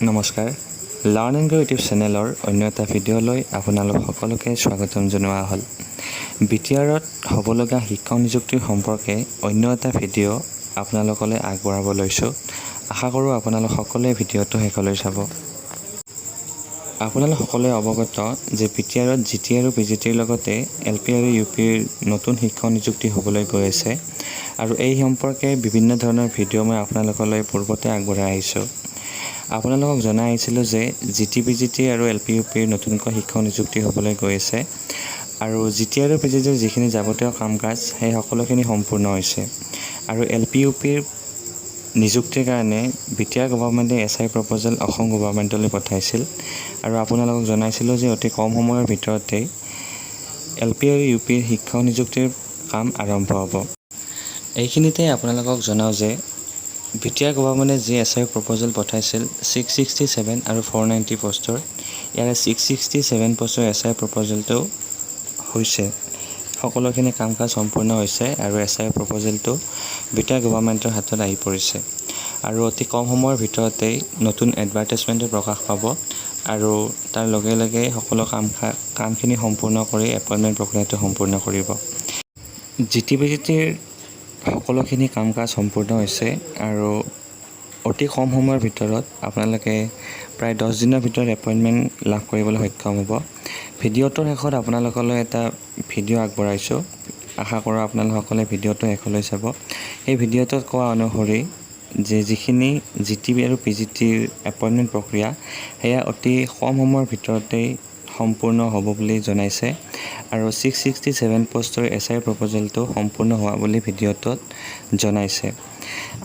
নমস্কাৰ learn and grow' YouTube চেনেলৰ অন্য এটা ভিডিঅ'লৈ আপোনালোক সকলোকে স্বাগতম জনোৱা হ'ল। বিটিআৰত হ'বলগা শিক্ষক নিযুক্তিৰ সম্পৰ্কে অন্য এটা ভিডিঅ' আপোনালোকলৈ আগবঢ়াব লৈছোঁ। আশা কৰোঁ আপোনালোক সকলোৱে ভিডিঅ'টো শেষলৈ চাব। আপোনালোক সকলোৱে অৱগত যে বিটিআৰত জিটি আৰু পিজিটিৰ লগতে এলপি আৰু ইউপিৰ নতুন শিক্ষক নিযুক্তি হ'বলৈ গৈ আছে আৰু এই সম্পৰ্কে বিভিন্ন ধৰণৰ ভিডিঅ' মই আপোনালোকলৈ পূৰ্বতে আগবঢ়াই আহিছোঁ। আপোনালোকক জনাই আহিছিলোঁ যে জিটি পিজিটি আৰু এলপি ইউপিৰ নতুনকৈ শিক্ষক নিযুক্তি হ'বলৈ গৈ আছে আৰু জিটি আৰু পিজিটিৰ যিখিনি যাৱতীয় কাম কাজ সেই সকলোখিনি সম্পূৰ্ণ হৈছে আৰু এলপি ইউপিৰ নিযুক্তিৰ কাৰণে বিটিআৰ গভৰ্ণমেণ্টে এছআই প্ৰপ'জেল অসম গভৰ্ণমেণ্টলৈ পঠাইছিল আৰু আপোনালোকক জনাইছিলোঁ যে অতি কম সময়ৰ ভিতৰতেই এলপি আৰু ইউপিৰ শিক্ষক নিযুক্তিৰ কাম আৰম্ভ হ'ব। এইখিনিতে আপোনালোকক জনাওঁ যে বিটিআৰ গভৰ্ণমেণ্টে যি এছআই প্ৰপ'জেল পঠাইছিল 667 আৰু 490 পষ্টৰ, ইয়াৰে 667 পষ্টৰ এছআই প্ৰপ'জেলটো হৈছে। সকলোখিনি কাম কাজ সম্পূৰ্ণ হৈছে আৰু এছআই প্ৰপ'জেলটো বিটিআৰ গভৰ্ণমেণ্টৰ হাতত আহি পৰিছে আৰু অতি কম সময়ৰ ভিতৰতেই নতুন এডভাৰটাইজমেণ্টটো প্ৰকাশ পাব আৰু তাৰ লগে লগে সকলো কামখিনি সম্পূৰ্ণ কৰি এপইণ্টমেণ্ট প্ৰক্ৰিয়াটো সম্পূৰ্ণ কৰিব। জিটি পিজিটিৰ সকলোখিনি কাম কাজ সম্পূৰ্ণ হৈছে আৰু অতি কম সময়ৰ ভিতৰত আপোনালোকে প্ৰায় 10 দিনৰ ভিতৰত এপইণ্টমেণ্ট লাভ কৰিবলৈ সক্ষম হ'ব। ভিডিঅ'টোৰ শেষত আপোনালোকলৈ এটা ভিডিঅ' আগবঢ়াইছোঁ। আশা কৰোঁ আপোনালোকসকলে ভিডিঅ'টো শেষলৈ চাব। সেই ভিডিঅ'টোত কোৱা অনুসৰি যে যিখিনি জিটি আৰু পিজিটিৰ এপইণ্টমেণ্ট প্ৰক্ৰিয়া সেয়া অতি কম সময়ৰ ভিতৰতেই সম্পূৰ্ণ হ'ব বুলি জনাইছে আৰু 667 পষ্টৰ এছআই প্ৰপ'জেলটো সম্পূৰ্ণ হোৱা বুলি ভিডিঅ'টোত জনাইছে।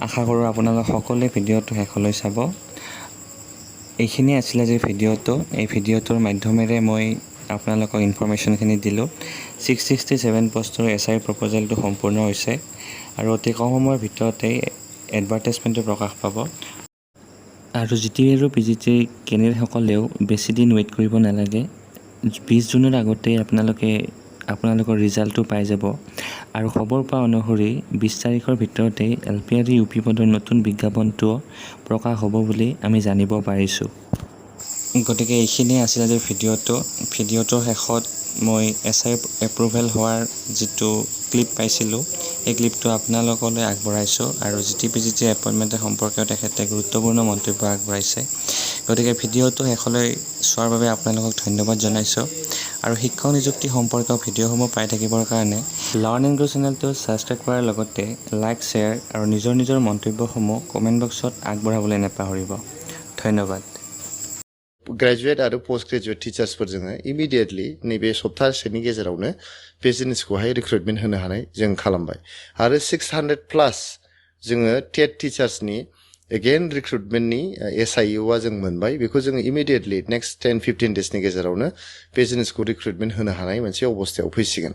আশা কৰোঁ আপোনালোক সকলোৱে ভিডিঅ'টো শেষলৈ চাব। এইখিনি আছিলে যে ভিডিঅ'টো, এই ভিডিঅ'টোৰ মাধ্যমেৰে মই আপোনালোকক ইনফৰমেশ্যনখিনি দিলোঁ। 667 পষ্টৰ এছআই প্ৰপ'জেলটো সম্পূৰ্ণ হৈছে আৰু অতি কম সময়ৰ ভিতৰতেই এডভাৰটাইজমেণ্টটো প্ৰকাশ পাব আৰু জিটি আৰু পিজিটিৰ কেণ্ডিডেটসকলেও বেছি দিন ৱেইট কৰিব নালাগে। 20 জুনৰ আগতেই আপোনালোকৰ ৰিজাল্টটো পাই যাব আৰু খবৰ পোৱা অনুসৰি 20 তাৰিখৰ ভিতৰতেই এলপি আৰু ইউপি পদৰ নতুন বিজ্ঞাপনটোও প্ৰকাশ হ'ব বুলি আমি জানিব পাৰিছোঁ। গতিকে এইখিনিয়ে আছিলে যে ভিডিঅ'টোৰ শেষত মই এছআই এপ্ৰুভেল হোৱাৰ যিটো ক্লিপ পাইছিলোঁ এই ক্লিপটো আপোনালোকলৈ আগবঢ়াইছোঁ আৰু জিটি পিজিটিৰ এপইণ্টমেণ্ট সম্পৰ্কেও তেখেতে গুৰুত্বপূৰ্ণ মন্তব্য আগবঢ়াইছে। গতিকে ভিডিঅ'টো শেষলৈ চোৱাৰ বাবে আপোনালোকক ধন্যবাদ জনাইছোঁ আৰু শিক্ষক নিযুক্তি সম্পৰ্কীয় ভিডিঅ'সমূহ পাই থাকিবৰ কাৰণে লাৰ্ণ এণ্ড গ্ৰ' চেনেলটো ছাবস্ক্ৰাইব কৰাৰ লগতে লাইক, শ্বেয়াৰ আৰু নিজৰ মন্তব্যসমূহ কমেণ্ট বক্সত আগবঢ়াবলৈ নাপাহৰিব। ধন্যবাদ। ग्रेजुएट आरो पोस्ट ग्रेजुएट टिचार्सफोर जोङो इमिडिएटलि नैबे सप्तासेनि गेजेरावनो बे जिनिसखौहाय रिक्रुटमेन्ट होनो हानाय जों खालामबाय आरो 600+ जोङो टेट टिचार्सनि एगेन रिक्रुटमेन्टनि एसआइइउआ जों मोनबाय। बेखौ जोङो इमिडिएटलि नेक्स्ट 10-15 डेजनि गेजेरावनो बे जिनिसखौ रिक्रुटमेन्ट होनो हानाय मोनसे अबस्थायाव फैसिगोन।